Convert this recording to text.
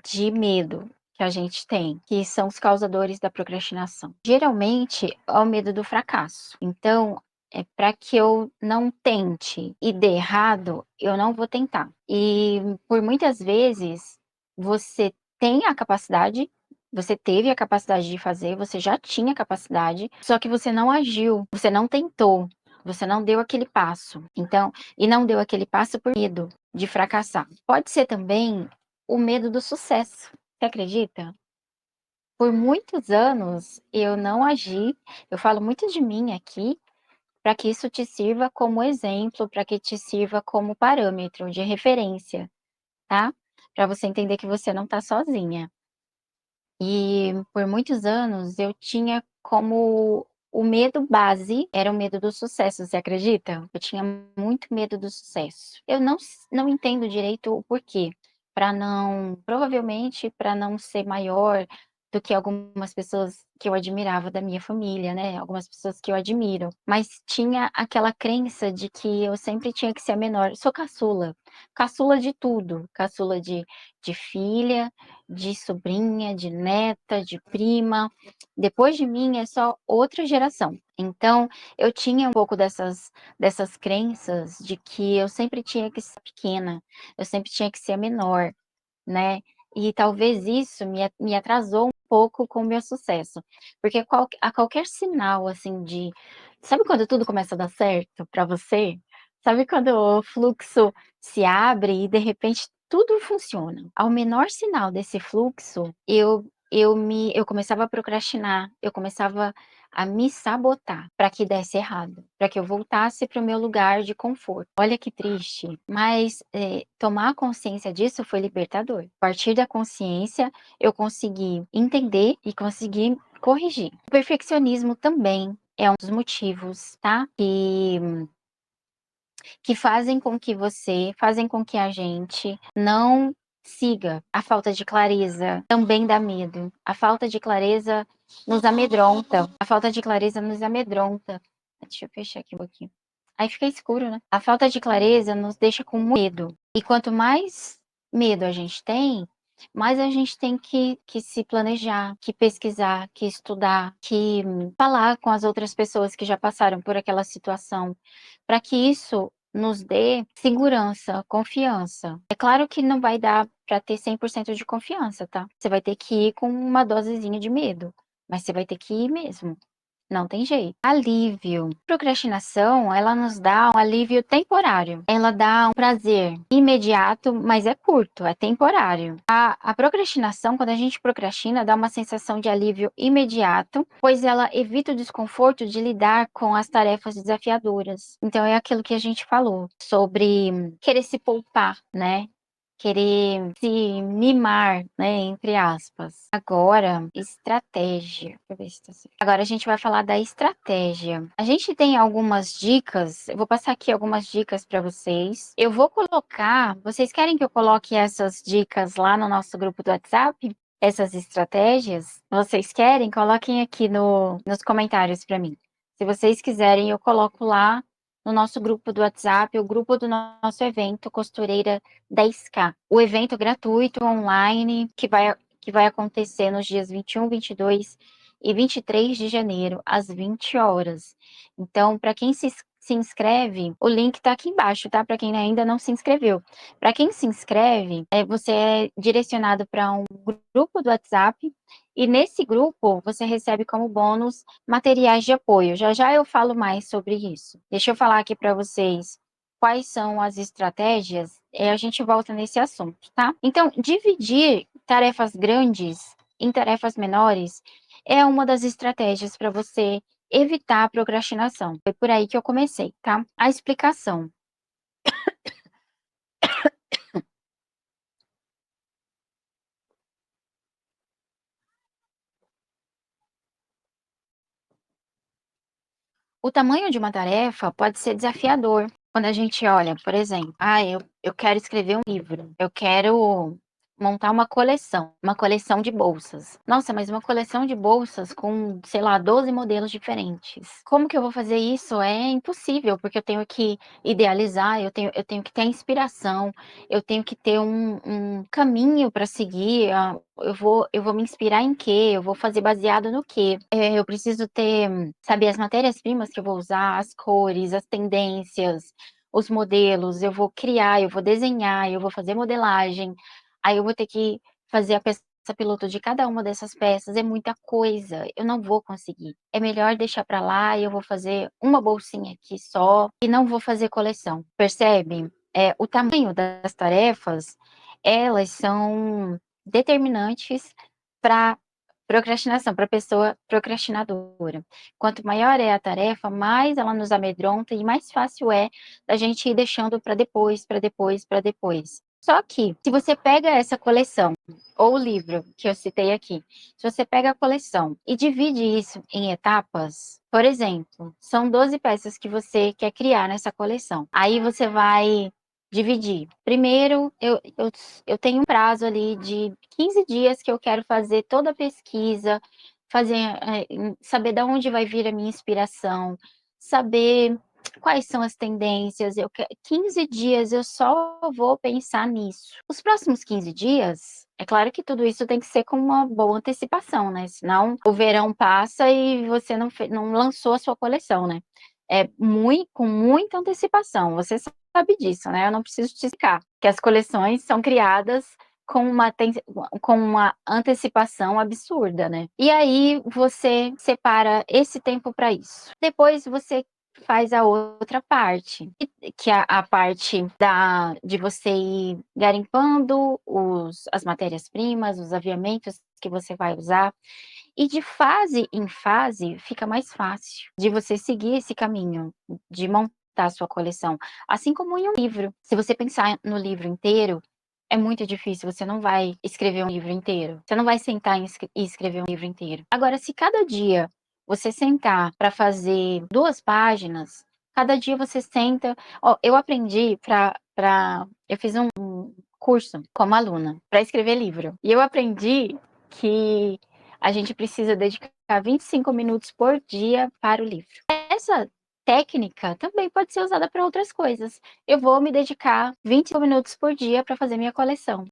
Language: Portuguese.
de medo que a gente tem, que são os causadores da procrastinação. Geralmente é o medo do fracasso. Então, é para que eu não tente e dê errado, eu não vou tentar. E por muitas vezes você tem a capacidade, você teve a capacidade de fazer, você já tinha capacidade, só que você não agiu, você não tentou, você não deu aquele passo. Então, e não deu aquele passo por medo de fracassar. Pode ser também o medo do sucesso. Você acredita? Por muitos anos eu não agi, eu falo muito de mim aqui, para que isso te sirva como exemplo, para que te sirva como parâmetro de referência, tá? Para você entender que você não está sozinha. E por muitos anos eu tinha como o medo base era o medo do sucesso, você acredita? Eu tinha muito medo do sucesso. Eu não entendo direito o porquê, para não provavelmente para não ser maior do que algumas pessoas que eu admirava da minha família, né, algumas pessoas que eu admiro, mas tinha aquela crença de que eu sempre tinha que ser a menor. Sou caçula, caçula de tudo, caçula de filha, de sobrinha, de neta, de prima. Depois de mim é só outra geração. Então, eu tinha um pouco dessas crenças de que eu sempre tinha que ser pequena, eu sempre tinha que ser a menor, né? E talvez isso me atrasou um pouco com o meu sucesso. Porque a qualquer sinal, assim, de. Sabe quando tudo começa a dar certo para você? Sabe quando o fluxo se abre e de repente tudo funciona? Ao menor sinal desse fluxo, eu começava a procrastinar, eu começava a me sabotar para que desse errado, para que eu voltasse para o meu lugar de conforto. Olha que triste, mas tomar consciência disso foi libertador. A partir da consciência, eu consegui entender e consegui corrigir. O perfeccionismo também é um dos motivos, tá? Que fazem com que a gente não siga. A falta de clareza também dá medo. A falta de clareza nos amedronta. A falta de clareza nos amedronta. Deixa eu fechar aqui um pouquinho. Aí fica escuro, né? A falta de clareza nos deixa com medo. E quanto mais medo a gente tem, mais a gente tem que se planejar, que pesquisar, que estudar, que falar com as outras pessoas que já passaram por aquela situação, para que isso nos dê segurança, confiança. É claro que não vai dar para ter 100% de confiança, tá? Você vai ter que ir com uma dosezinha de medo, mas você vai ter que ir mesmo. Não tem jeito. Alívio. Procrastinação, ela nos dá um alívio temporário. Ela dá um prazer imediato, mas é curto, é temporário. A procrastinação, quando a gente procrastina, dá uma sensação de alívio imediato, pois ela evita o desconforto de lidar com as tarefas desafiadoras. Então é aquilo que a gente falou sobre querer se poupar, né? Querer se mimar, né, entre aspas. Agora, estratégia. Deixa eu ver se tá certo. Agora a gente vai falar da estratégia. A gente tem algumas dicas, eu vou passar aqui algumas dicas para vocês. Eu vou colocar, vocês querem que eu coloque essas dicas lá no nosso grupo do WhatsApp? Essas estratégias? Vocês querem? Coloquem aqui nos comentários para mim. Se vocês quiserem, eu coloco lá no nosso grupo do WhatsApp, o grupo do nosso evento Costureira 10K. O evento gratuito online que vai acontecer nos dias 21, 22 e 23 de janeiro, às 20 horas. Então, para quem se inscreve, o link está aqui embaixo, tá? Para quem ainda não se inscreveu. Para quem se inscreve, você é direcionado para um grupo do WhatsApp e nesse grupo você recebe como bônus materiais de apoio. Já já eu falo mais sobre isso. Deixa eu falar aqui para vocês quais são as estratégias, a gente volta nesse assunto, tá? Então, dividir tarefas grandes em tarefas menores é uma das estratégias para você evitar a procrastinação. Foi por aí que eu comecei, tá? A explicação. O tamanho de uma tarefa pode ser desafiador. Quando a gente olha, por exemplo, eu quero escrever um livro, eu quero montar uma coleção de bolsas. Nossa, mas uma coleção de bolsas com, sei lá, 12 modelos diferentes. Como que eu vou fazer isso? É impossível, porque eu tenho que idealizar, eu tenho que ter inspiração, eu tenho que ter um caminho para seguir. Eu vou me inspirar em quê? Eu vou fazer baseado no quê? Eu preciso ter, saber as matérias-primas que eu vou usar, as cores, as tendências, os modelos, eu vou criar, eu vou desenhar, eu vou fazer modelagem, aí eu vou ter que fazer a peça piloto de cada uma dessas peças, é muita coisa, eu não vou conseguir. É melhor deixar para lá e eu vou fazer uma bolsinha aqui só e não vou fazer coleção, percebe? O tamanho das tarefas, elas são determinantes para procrastinação, para pessoa procrastinadora. Quanto maior é a tarefa, mais ela nos amedronta e mais fácil é da gente ir deixando para depois, para depois, para depois. Só que, se você pega essa coleção, ou o livro que eu citei aqui, se você pega a coleção e divide isso em etapas, por exemplo, são 12 peças que você quer criar nessa coleção. Aí você vai dividir. Primeiro, eu tenho um prazo ali de 15 dias que eu quero fazer toda a pesquisa, fazer, saber de onde vai vir a minha inspiração, saber quais são as tendências. 15 dias eu só vou pensar nisso. Os próximos 15 dias, é claro que tudo isso tem que ser com uma boa antecipação, né? Senão o verão passa e você não lançou a sua coleção, né? Com muita antecipação. Você sabe disso, né? Eu não preciso te explicar que as coleções são criadas com uma antecipação absurda, né? E aí você separa esse tempo para isso. Depois você faz a outra parte, que é a parte de você ir garimpando as matérias-primas, os aviamentos que você vai usar. E de fase em fase fica mais fácil de você seguir esse caminho, de montar a sua coleção. Assim como em um livro. Se você pensar no livro inteiro, é muito difícil, você não vai escrever um livro inteiro. Você não vai sentar e escrever um livro inteiro. Agora, se cada dia você sentar para fazer 2 páginas, cada dia você senta. Ó, eu aprendi eu fiz um curso como aluna para escrever livro. E eu aprendi que a gente precisa dedicar 25 minutos por dia para o livro. Essa técnica também pode ser usada para outras coisas. Eu vou me dedicar 25 minutos por dia para fazer minha coleção.